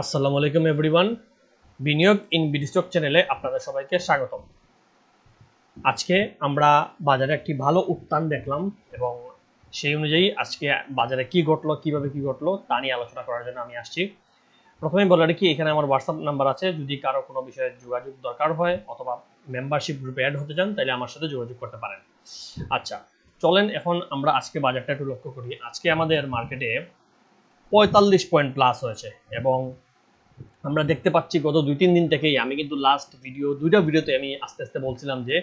আসসালামু আলাইকুম এভরিওয়ান, বিনিয়োগ ইন বিডিস্টক চ্যানেলে আপনাদের সবাইকে স্বাগতম। আজকে আমরা বাজারে একটি ভালো উত্থান দেখলাম এবং সেই অনুযায়ী আজকে বাজারে কি ঘটলো, কিভাবে কি ঘটলো তা নিয়ে আলোচনা করার জন্য আমি আসছি। প্রথমেই বলে রাখি, এখানে আমার হোয়াটসঅ্যাপ নাম্বার আছে, যদি কারো কোনো বিষয়ে যোগাযোগ দরকার হয় অথবা মেম্বারশিপ গ্রুপে অ্যাড হতে চান তাহলে আমার সাথে যোগাযোগ করতে পারেন। আচ্ছা, চলেন এখন আমরা আজকে বাজারটা একটু লক্ষ্য করি। আজকে আমাদের মার্কেটে 45 পয়েন্ট প্লাস হয়েছে এবং আমরা দেখতে পাচ্ছি গত 2-3 দিন থেকেই, আমি কিন্তু লাস্ট দুইটা ভিডিওতে আমি আস্তে আস্তে বলছিলাম যে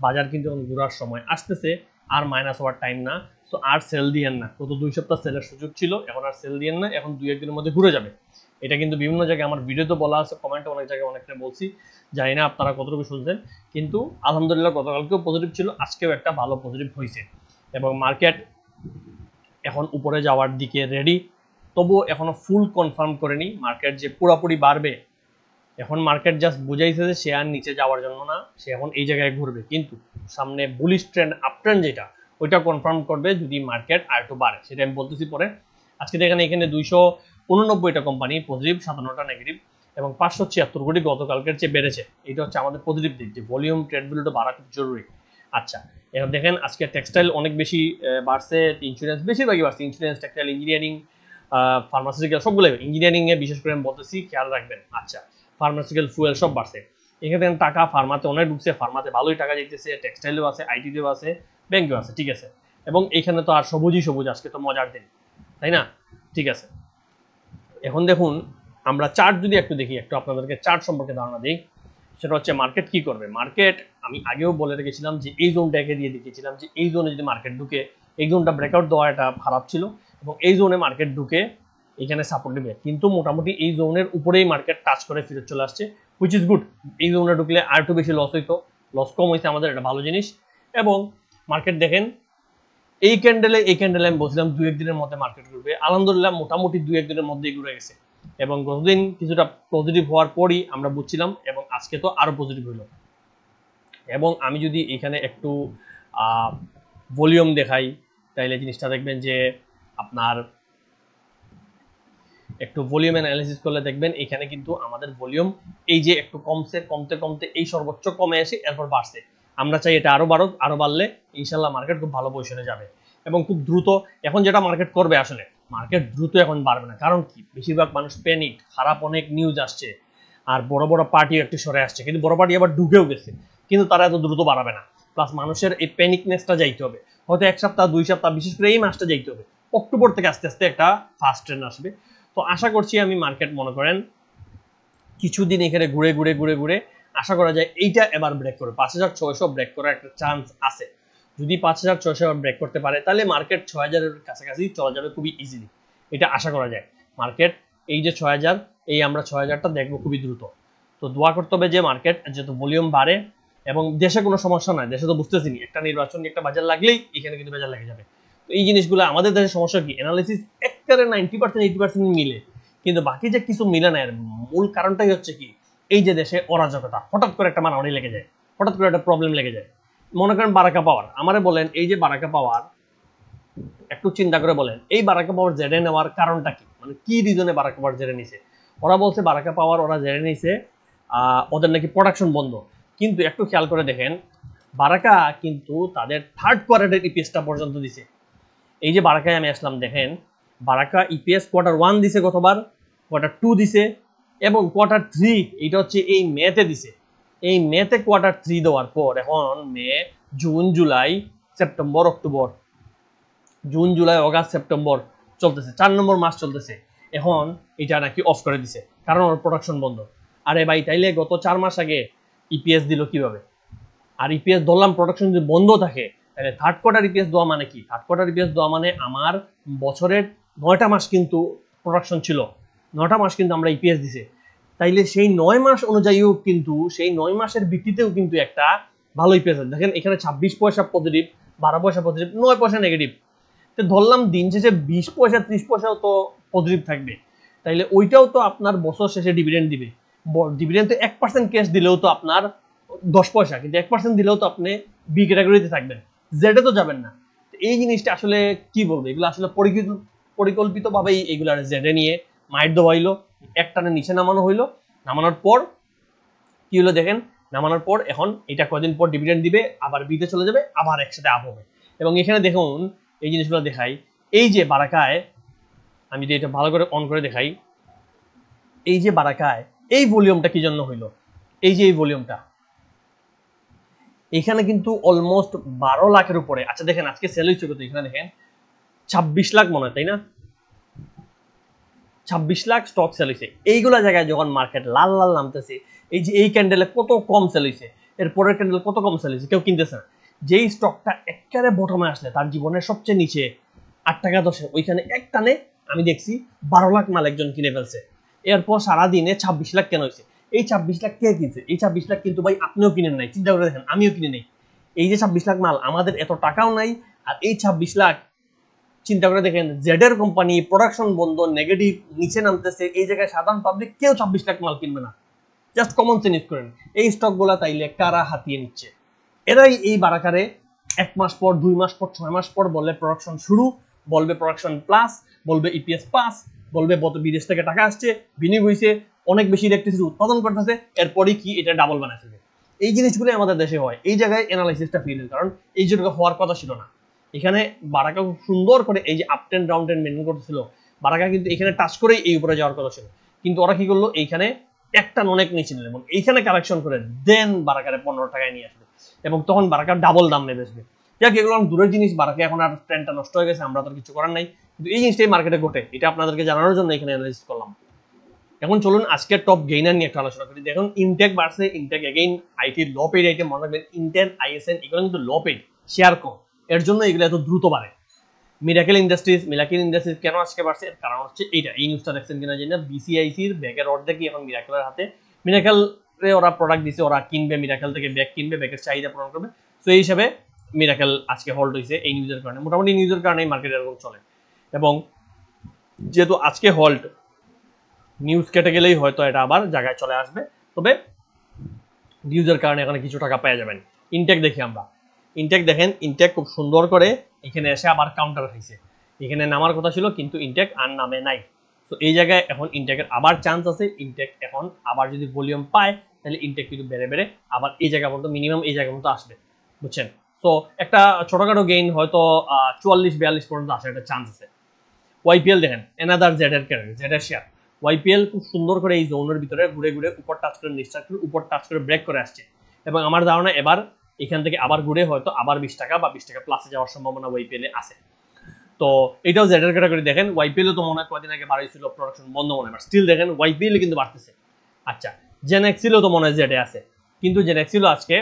বাজার কিন্তু এখন ঘোরার সময় আসতেছে, আর মাইনাস হওয়ার টাইম না। সো আর সেল দিয়েন না, গত 2 সপ্তাহ সেলের সুযোগ ছিল, এখন আর সেল দিয়েন না, এখন 2-1 দিনের মধ্যে ঘুরে যাবে। এটা কিন্তু বিভিন্ন জায়গায় আমার ভিডিওতে বলা আছে, কমেন্টে অনেক জায়গায় অনেকটা বলছি, জানি না আপনারা কতটুকু শুনছেন। কিন্তু আলহামদুলিল্লাহ গতকালকেও পজিটিভ ছিল, আজকেও একটা ভালো পজিটিভ হয়েছে এবং মার্কেট এখন উপরে যাওয়ার দিকে রেডি। তবুও এখনো ফুল কনফার্ম করেনি মার্কেট যে পুরোপুরি বাড়বে। এখন মার্কেট জাস্ট বুঝাইছে যে সে আর নিচে যাওয়ার জন্য না, সে এখন এই জায়গায় ঘুরবে, কিন্তু সামনে বুলিশ ট্রেন্ড, আপ ট্রেন্ড যেটা, ওইটা কনফার্ম করবে যদি মার্কেট আর একটু বাড়ে, সেটা আমি বলতেছি পরে। আজকে দেখেন এখানে 289টা কোম্পানি পজিটিভ, 57টা নেগেটিভ এবং 576 কোটি গতকালকের চেয়ে বেড়েছে। এটা হচ্ছে আমাদের পজিটিভ দিক, যে ভলিউম ট্রেড ভ্যালুটা বাড়া খুব জরুরি। আচ্ছা, এখন দেখেন আজকে টেক্সটাইল অনেক বেশি বাড়ছে, ইন্স্যুরেন্স বেশিরভাগই বাড়ছে, ইন্স্যুরেন্স, টেক্সটাইল, ইঞ্জিনিয়ারিং, ফার্মাসিউটিক্যাল, সবগুলো। ইঞ্জিনিয়ারিংয়ে বিশেষ করে আমি বলতেছি, খেয়াল রাখবেন। আচ্ছা, ফার্মাসিউটিক্যাল, ফুয়েল সব বাড়ছে। এখানে টাকা ফার্মাতে অনেক ঢুকছে, ফার্মাতে ভালোই টাকা যাইতেছে, টেক্সটাইলও আছে, আইটিতেও আছে, ব্যাংকেও আছে, ঠিক আছে। এবং এখানে তো আর সবুজই সবুজ, আজকে তো মজার দিন, তাই না? ঠিক আছে, এখন দেখুন আমরা চার্ট যদি একটু দেখি, একটু আপনাদেরকে চার্ট সম্পর্কে ধারণা দিই। সেটা হচ্ছে মার্কেট কি করবে। মার্কেট আমি আগেও বলে রেখেছিলাম যে এই জোনটাকে দিয়ে দেখিয়েছিলাম যে এই জোনে যদি মার্কেট ঢুকে, এই জোনটা ব্রেকআউট দেওয়া এটা খারাপ ছিল এবং এই জোনে মার্কেট ঢুকে এখানে সাপোর্ট নেবে, কিন্তু মোটামুটি এই জোনের উপরেই মার্কেট টাচ করে ফিরে চলে আসছে, হুইচ ইজ গুড। এই জোনে ঢুকলে আর একটু বেশি লস হইতো, লস কম হয়েছে আমাদের, এটা ভালো জিনিস। এবং মার্কেট দেখেন এই ক্যান্ডেলে আমি বলছিলাম 2-1 দিনের মধ্যে মার্কেট ঘুরবে, আলহামদুলিল্লাহ মোটামুটি 2-1 দিনের মধ্যেই ঘুরে গেছে এবং গতদিন কিছুটা পজিটিভ হওয়ার পরই আমরা বুঝছিলাম এবং আজকে তো আরো পজিটিভ হইল। এবং আমি যদি এখানে একটু ভলিউম দেখাই তাইলে জিনিসটা দেখবেন যে আপনার একটু ভলিউম অ্যানালাইসিস করলে দেখবেন এখানে কিন্তু আমাদের ভলিউম এই যে একটু কমছে, কমতে কমতে এই সর্বোচ্চ কমে এসে এরপর বাড়ছে। আমরা চাই এটা আরো বাড়ুক, আরো বাড়লে ইনশাল্লাহ মার্কেট খুব ভালো পজিশনে যাবে এবং খুব দ্রুত। এখন যেটা মার্কেট করবে, আসলে মার্কেট দ্রুত এখন বাড়বে না, কারণ কি, বেশিরভাগ মানুষ প্যানিক, খারাপ অনেক নিউজ আসছে, আর বড় বড় পার্টি একটু সরে আসছে, কিন্তু বড় পার্টি আবার ঢুকেও গেছে, কিন্তু তারা এত দ্রুত বাড়াবে না। প্লাস মানুষের এই প্যানিকনেসটা যাইতে হবে, হয়তো 1 সপ্তাহ 2 সপ্তাহ, বিশেষ করে এই মাসটা যাইতে হবে। অক্টোবর থেকে আস্তে আস্তে একটা ফাস্ট ট্রেন্ড আসবে। তো আশা করছি আমি মার্কেট মনে করেন কিছুদিন এখানে ঘুরে ঘুরে ঘুরে ঘুরে আশা করা যায় এইটা এবার ব্রেক করে 5600 ব্রেক করার একটা চান্স আছে। যদি 5600 এবার ব্রেক করতে পারে তাহলে মার্কেট 6000-এর কাছাকাছি চলে যাবে খুবই ইজিলি, এটা আশা করা যায়। মার্কেট এই যে 6000, এই আমরা 6000টা দেখবো খুবই দ্রুত। তো দোয়া করতে হবে যে মার্কেট যত ভলিউম বাড়ে এবং দেশে কোনো সমস্যা নয়, দেশে তো বুঝতেছি একটা নির্বাচন, একটা বাজার লাগলেই এখানে কিন্তু বাজার লেগে যাবে। তো এই জিনিসগুলো আমাদের দেশের সমস্যা কি, অ্যানালিসিস একবারে 90% 80% মিলে, কিন্তু বাকি যে কিছু মিলে না, এর মূল কারণটাই হচ্ছে কি, এই যে দেশে অরাজকতা, হঠাৎ করে একটা মারামারি লেগে যায়, হঠাৎ করে একটা প্রবলেম লেগে যায়। মনে করেন বারাকা পাওয়ার, আমারে বলেন এই যে বারাকা পাওয়ার, একটু চিন্তা করে বলেন এই বারাকা পাওয়ার জেডে নেওয়ার কারণটা কি, মানে কি রিজনে বারাকা পাওয়ার জেডে নিছে। ওরা বলছে বারাকা পাওয়ার ওরা জেডে নিছে ওদের নাকি প্রোডাকশন বন্ধ, কিন্তু একটু খেয়াল করে দেখেন বারাকা কিন্তু তাদের থার্ড কোয়ার্টারের ইপিএসটা পর্যন্ত দিছে। এই যে বারাকায় আমি আসলাম, দেখেন বারাকা ইপিএস Q1 দিছে গতবার, Q2 দিছে এবং Q3 এটা হচ্ছে এই মেতে দিছে। এই মেতে Q3 দেওয়ার পর এখন May, June, July, September, October, June, July, August, September চলতেছে, 4 নম্বর মাস চলতেছে। এখন এটা নাকি অফ করে দিছে কারণ ওর প্রোডাকশন বন্ধ। আরে ভাই, তাইলে গত 4 মাস আগে ইপিএস দিল কিভাবে? আর ইপিএস ধরলাম প্রোডাকশন যদি বন্ধ থাকে, তাহলে থার্ড কোয়ার্টার ইপিএস দেওয়া মানে কি? থার্ড কোয়ার্টার ইপিএস দেওয়া মানে আমার বছরের 9টা মাস কিন্তু প্রোডাকশন ছিল, 9টা মাস কিন্তু আমরা ইপিএস দিছে। তাইলে সেই 9 মাস অনুযায়ীও কিন্তু, সেই 9 মাসের ভিত্তিতেও কিন্তু একটা ভালো ইপিএস আছে। দেখেন এখানে 26 পয়সা পজিটিভ, 12 পয়সা পজিটিভ, 9 পয়সা নেগেটিভ। তো ধরলাম দিন শেষে 20 পয়সা 30 পয়সাও তো পজিটিভ থাকবে, তাইলে ওইটাও তো আপনার বছর শেষে ডিভিডেন্ড দিবে। ডিভিডেন্ড তো 1% ক্যাশ দিলেও তো আপনার 10 পয়সা, কিন্তু 1% দিলেও তো আপনি বি ক্যাটাগরিতে থাকবেন, জেডে তো যাবেন না। এই জিনিসটা আসলে কি বলবো, এগুলো আসলে পরিকল্পিতভাবেই এগুলো জেডে নিয়ে মাইট দেওয়াইলো একটানে নিচে নামানো হইলো, নামানোর পর কি হলো দেখেন, নামানোর পর এখন এটা কদিন পর ডিভিডেন্ড দিবে, আবার বিতে চলে যাবে, আবার একসাথে আপ হবে। এবং এখানে দেখুন এই জিনিসগুলো দেখাই, এই যে বারাকায় আমি যদি এটা ভালো করে অন করে দেখাই, এই যে বারাকায় এই ভলিউমটা কি জন্য হইলো, এই যে এই ভলিউমটা এখানে কিন্তু অলমোস্ট 12 লাখের উপরে। আচ্ছা দেখেন আজকে সেল হয়েছে কত, এখানে দেখেন 26 লাখ মনে হয়, তাই না? 26 লাখ স্টক সেল হয়েছে। এইগুলা জায়গায় যখন মার্কেট লাল লাল নামতেছে, এই যে এই ক্যান্ডেলে কত কম সেল হয়েছে, এর পরের ক্যান্ডেল কত কম সেল হয়েছে, কেউ কিনতেছে না। যেই স্টকটা একেবারে বটমে আসলে, তার জীবনের সবচেয়ে নিচে 8 টাকা 10, ওইখানে এক টানে আমি দেখছি 12 লাখ মাল একজন কিনে ফেলছে। এরপর সারাদিনে 26 লাখ কেন হয়েছে? এই 26 লাখ কে কিনছে? এই 26 লাখ কিন্তু ভাই আপনিও কিনেন নাই, চিন্তা করে দেখেন, আমিও কিনে নেই। এই যে 26 লাখ মাল, আমাদের এত টাকাও নাই। আর এই 26 লাখ চিন্তা করে দেখেন, জেডের কোম্পানি প্রোডাকশন বন্ধ, নেগেটিভ, নিচে নামতেছে, এই জায়গায় সাধারণ পাবলিক কেউ 26 লাখ মাল কিনবে না। জাস্ট কমন সেন্স করেন, এই স্টকগুলা তাইলে কারা হাতিয়ে নিচ্ছে? এরাই এই বারাকারে 1 মাস পর, 2 মাস পর, 6 মাস পর বলবে প্রোডাকশন শুরু, বলবে প্রোডাকশন প্লাস, বলবে ইপিএস পাস, বলবে বিদেশ থেকে টাকা আসছে, বিনিয়োগ হয়েছে, অনেক বেশি ইলেকট্রিসিটি উৎপাদন করতেছে, এরপরই কি এটা ডাবল বানায় ফেলবে। এই জিনিসগুলো আমাদের দেশে হয়, এই জায়গায় অ্যানালাইসিসটা ফেল, কারণ এই যেটা হওয়ার কথা ছিল না। এখানে বারাকা খুব সুন্দর করে এই যে up ten down ten maintain করতেছিল, বারাকা কিন্তু এখানে টাচ করেই এই উপরে যাওয়ার কথা ছিল, কিন্তু ওরা কি করলো, এইখানে একটা অনেক নিচে নিল এবং এইখানে কালেকশন করে দেন বারাকারে 15 টাকায় নিয়ে আসবে, এবং তখন বারাকার ডাবল দাম নেবে বেসবে। যাক এগুলো দূরের জিনিস, বারাকা এখন আর ট্রেন্ডটা নষ্ট হয়ে গেছে, আমরা তো কিছু করার নাই, কিন্তু এই জিনিসটাই মার্কেটে ঘটে, এটা আপনাদেরকে জানানোর জন্য এখানে অ্যানালাইসিস করলাম। এখন চলুন আজকের টপ গেইনার নিয়ে একটা আলোচনা করি। দেখুন ইনটেক বাড়ছে, intake again IT low paid item, মনে রাখবেন ইন্টেল আইএসএন এগুলো কিন্তু লো পেড, শেয়ার কম, এর জন্য এগুলো এত দ্রুত বাড়ে। মিরাকেল ইন্ডাস্ট্রিজ কেন আজকে বাড়ছে, এর কারণ হচ্ছে এইটা, এই নিউজটা দেখছেন কিনা জানি না, বিসিআইসির ব্যাগের অর্ধেকই এখন মিরাকেলের হাতে। মিরাকেলে ওরা প্রোডাক্ট দিছে, ওরা কিনবে, মিরাকেল থেকে ব্যাগ কিনবে, ব্যাগের চাহিদা পূরণ করবে। তো এই হিসাবে মিরাকেল আজকে হোল্ড হয়েছে এই নিউজের কারণে, মোটামুটি নিউজের কারণেই মার্কেট এরকম চলে। এবং যেহেতু আজকে হোল্ড, নিউজ কেটে গেলেই হয়তো এটা আবার জায়গায় চলে আসবে, তবে নিউজের কারণে এখানে কিছু টাকা পেয়ে যাবেন। ইনটেক দেখি আমরা, ইনটেক দেখেন, ইনটেক খুব সুন্দর করে এখানে এসে আবার কাউন্টার হয়েছে, এখানে নামার কথা ছিল কিন্তু ইনটেক আর নামে নাই। তো এই জায়গায় এখন ইনটেকের আবার চান্স আছে, ইনটেক এখন আবার যদি ভলিউম পায় তাহলে ইনটেক কিন্তু বেড়ে বেড়ে আবার এই জায়গা পর্যন্ত, মিনিমাম এই জায়গা পর্যন্ত আসবে, বুঝছেন? তো একটা ছোটখাটো গেইন হয়তো 44-42 পর্যন্ত আসার একটা চান্স আছে। ওয়াইপিএল দেখেন, এনাদার জেডের শেয়ার, ওয়াইপিএল খুব সুন্দর করে এই জোনের ভিতরে ঘুরে ঘুরে উপর টাচ করে, নিচ করে, উপর টাচ করে ব্রেক করে আসছে, এবং আমার ধারণা এবার এখান থেকে আবার ঘুরে হয়তো আবার 20 টাকা বা 20 টাকা প্লাসে যাওয়ার সম্ভাবনা ওয়াইপিএল এ আছে। তো এটাও জেডের ক্যাটাগরি। দেখেন ওয়াইপিএল তো মনে হয় কদিন আগে বাড়াইছিল, প্রোডাকশন বন্ধ মনে হয়, স্টিল দেখেন ওয়াইপিএল কিন্তু বাড়তেছে। আচ্ছা জেনেক্সিলও তো মনে হয় জেডে আছে, কিন্তু জেনেক্সিলও আজকে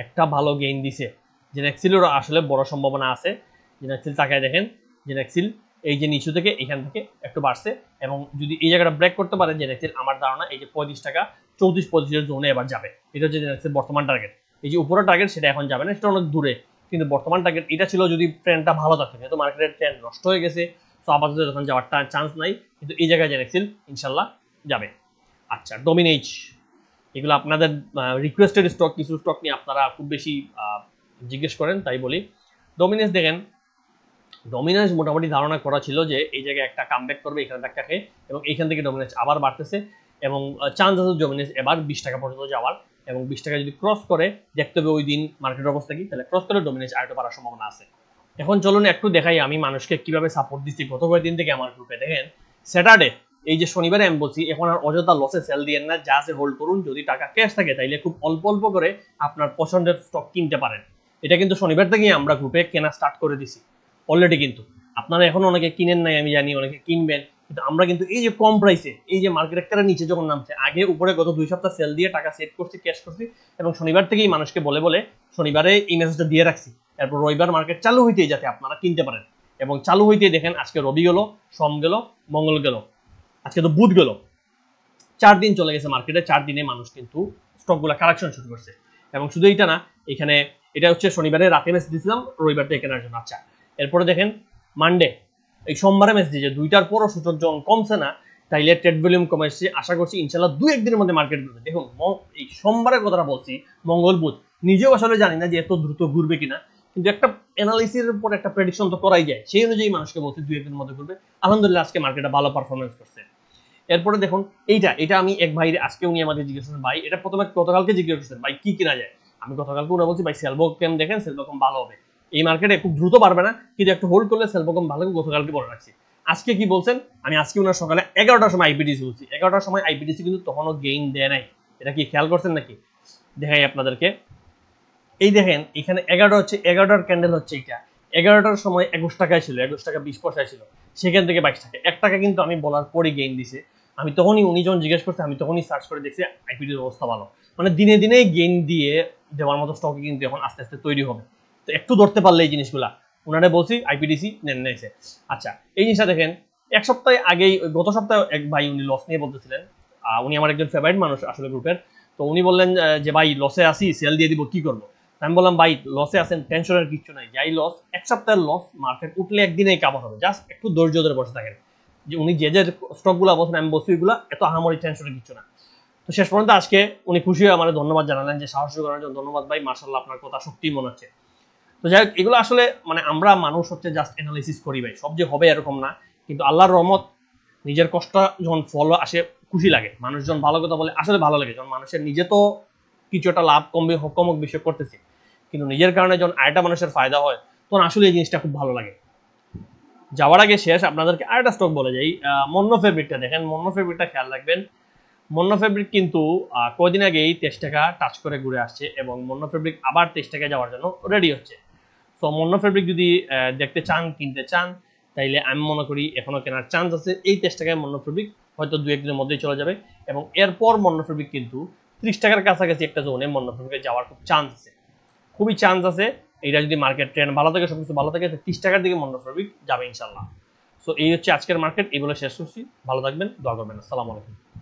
একটা ভালো গেইন দিছে, জেনেক্সিলেরও আসলে বড় সম্ভাবনা আছে। জেনেক্সিল তাকায় দেখেন, জেনেক্সিল এই যে নিচু থেকে এখান থেকে একটু বাড়ছে, এবং যদি এই জায়গাটা ব্রেক করতে পারে জেনেক্সিল, আমার ধারণা এই যে 35 টাকা 34-25 জোনে এবার যাবে। এটা হচ্ছে জেনেক্সিল বর্তমান টার্গেট। এই যে উপরের টার্গেট সেটা এখন যাবে না, সেটা অনেক দূরে, কিন্তু বর্তমান টার্গেট এটা ছিল যদি ট্রেন্ডটা ভালো থাকে। যেহেতু মার্কেটের ট্রেন্ড নষ্ট হয়ে গেছে, তো আপাতত যখন যাওয়ার চান্স নাই, কিন্তু এই জায়গায় জেনেক্সিল ইনশাল্লাহ যাবে। আচ্ছা ডোমিনেজ, এগুলো আপনাদের রিকোয়েস্টেড স্টক, কিছু স্টক নিয়ে আপনারা খুব বেশি জিজ্ঞেস করেন, তাই বলি। ডোমিনেন্স দেখেন, ডোমিনেন্স মোটামুটি ধারণা করা ছিল যে এই জায়গায় একটা কামব্যাক করবে, এখানে ধাক্কা খেয়ে, এবং এইখান থেকে ডোমিনেন্স আবার বাড়তেছে, এবং চান্স আছে ডোমিনেন্স এবার 20 টাকা পর্যন্ত যাওয়ার, এবং 20 টাকা যদি ক্রস করে, দেখতে হবে ওই দিন মার্কেটের অবস্থা কি, তাহলে ক্রস করে ডোমিনেন্স আরেকটু বাড়ার সম্ভাবনা আছে। এখন চলুন একটু দেখাই আমি মানুষকে কিভাবে সাপোর্ট দিচ্ছি গত কয়েকদিন থেকে আমার গ্রুপে। দেখেন স্যাটারডে, এই যে শনিবারে আমি বলছি এখন আর অযথা লসে সেল দিয়েন না, যা আছে হোল্ড করুন, যদি টাকা ক্যাশ থাকে তাইলে খুব অল্প অল্প করে আপনার পছন্দের স্টক কিনতে পারেন। এটা কিন্তু শনিবার থেকেই আমরা গ্রুপে কেনা স্টার্ট করে দিছি অলরেডি, কিন্তু আপনারা এখন অনেকে কিনেন নাই আমি জানি, অনেকে কিনবেন, কিন্তু আমরা কিন্তু এই যে কম প্রাইসে, এই যে মার্কেট একটা নিচে যখন নামছে, আগে উপরে গত 2 সপ্তাহ সেল দিয়ে টাকা সেট করছি, ক্যাশ করছি, এবং শনিবার থেকেই মানুষকে বলে বলে শনিবারে এই মেসেজটা দিয়ে রাখছি, এরপর রবিবার মার্কেট চালু হইতেই যাতে আপনারা কিনতে পারেন। এবং চালু হইতেই দেখেন আজকে রবি গেল, সোম গেল, মঙ্গল গেল, আজকে তো বুধ গেল, 4 দিন চলে গেছে মার্কেটে, 4 দিনে মানুষ কিন্তু স্টকগুলো কালেকশন শুরু করছে। এবং শুধু এইটা না, এখানে এটা হচ্ছে শনিবারে রাতে মেসেজ দিয়েছিলাম, রবিবার থেকে কেনার জন্য। আচ্ছা এরপরে দেখেন মানডে, এই সোমবারে মেসেজ দিয়েছে, 2টার পরও সূচক যখন কমছে না, তাইলে ট্রেড ভলিউম কমেছে, আশা করছি ইনশাল্লাহ 2-1 দিনের মধ্যে মার্কেট ঘুরবে। দেখুন এই সোমবারের কথাটা বলছি, মঙ্গল বুধ নিজেও আসলে জানি না যে এত দ্রুত ঘুরবে কিনা, কিন্তু একটা অ্যানালিসিসের উপর একটা প্রেডিকশন তো করাই যায়, সেই অনুযায়ী মানুষকে বলছি 2-1 দিনের মধ্যে ঘুরবে। আলহামদুলিল্লাহ আজকে মার্কেটে ভালো পারফরমেন্স করছে। এরপরে দেখুন এটা আমি এক ভাই আজকে উনি আমাকে জিজ্ঞেস করেন ভাই এটা প্রথমে গতকালকে জিজ্ঞেস করছেন ভাই কি কিনা যায়, আমি গতকালকে উনি বলছি ভাই সেলবোকম দেখেন, সেলবোকম ভালো হবে, এই মার্কেটে খুব দ্রুত পারবে না কিন্তু একটু হোল্ড করলে সেলবোকম ভালো, গতকালকে বলে রাখছি। আজকে কি বলছেন, আমি আজকে ওনার সকালে 11টার সময় আইপিডিসি বলছি, 11টার সময় আইপিডিসি কিন্তু তখনও গেইন দেয় নাই, এটা কি খেয়াল করছেন নাকি? দেখাই আপনাদেরকে, এই দেখেন এখানে 11টা হচ্ছে, 11টার ক্যান্ডেল হচ্ছে এটা, 11টার সময় 21 টাকায় ছিল, 21 টাকা 20 পয়সায় ছিল, সেখান থেকে 22 টাকা, 1 টাকা কিন্তু আমি বলার পরে গেইন দিছে। আমি তখনই উনি যখন জিজ্ঞেস করছে আমি তখনই সার্চ করে দেখছি আইপিডির অবস্থা ভালো, মানে দিনে দিনে গেইন দিয়ে দেওয়ার মতো স্টক কিন্তু এখন আস্তে আস্তে তৈরি হবে। তো একটু ধরতে পারলে এই জিনিসগুলা, ওনারে বলছি আইপিডিসি নেন নেছে। আচ্ছা এই জিনিসটা দেখেন, এক সপ্তাহ আগেই গত সপ্তাহে এক ভাই উনি লস নিয়ে বলতেছিলেন, উনি আমার একজন ফেভারিট মানুষ আসলে গ্রুপের, তো উনি বললেন যে ভাই লসে আসি, সেল দিয়ে দিব, কি করবো? আমি বললাম ভাই লসে আছেন, টেনশনের কিছু নাই, যাই লস এক সপ্তাহের লস, মার্কেট উঠলে একদিনেই কাভার হবে, জাস্ট একটু ধৈর্য ধরে বসে থাকেন। যে উনি যে স্টক গুলা বলছেন আমি বলছি ওইগুলা এত আহামরি টেনশনের কিছু না। তো শেষ পর্যন্ত আজকে উনি খুশি হয়ে আমার ধন্যবাদ জানালেন, যে সাহস করার জন্য ধন্যবাদ ভাই, মার্শাল্লাহ আপনার কথা সত্যি মনে হচ্ছে। তো যাই হোক এগুলো আসলে মানে আমরা মানুষ হচ্ছে জাস্ট অ্যানালাইসিস করি ভাই, সব যে হবে এরকম না, কিন্তু আল্লাহর রহমত, নিজের কষ্ট যখন ফল আসে খুশি লাগে, মানুষজন ভালো কথা বলে আসলে ভালো লাগে, যখন মানুষের নিজে তো কিছু একটা লাভ কমবে কমক বিষয় করতেছি, কিন্তু নিজের কারণে যখন আরেকটা মানুষের ফায়দা হয় তখন আসলে এই জিনিসটা খুব ভালো লাগে। যাওয়ার আগে শেষ আপনাদেরকে আরেকটা স্টক বলে যাই, মন্য ফেব্রিকটা দেখেন, মন্য ফেব্রিকটা খেয়াল রাখবেন। মন্য ফেব্রিক কিন্তু কয়দিন আগেই 23 টাকা টাচ করে ঘুরে আসছে এবং মন্য ফেব্রিক আবার 23 টাকায় যাওয়ার জন্য রেডি হচ্ছে। সো মন্য ফেব্রিক যদি দেখতে চান, কিনতে চান, তাইলে আমি মনে করি এখনো কেনার চান্স আছে। এই 23 টাকায় মন্য ফেব্রিক হয়তো 2-1 দিনের মধ্যেই চলে যাবে এবং এরপর মন্য ফেব্রিক কিন্তু 30 টাকার কাছাকাছি একটা জোনে মন্য ফেব্রিকে যাওয়ার খুব চান্স আছে, খুবই চান্স আছে। এটা যদি মার্কেট ট্রেন্ড ভালো থাকে, সবকিছু ভালো থাকে, 30 টাকার দিকে মন্য ফেব্রিক যাবে ইনশাল্লাহ। সো এই হচ্ছে আজকের মার্কেট, এই বলে শেষ করছি। ভালো থাকবেন, দোয়া করবেন। আসসালামু আলাইকুম।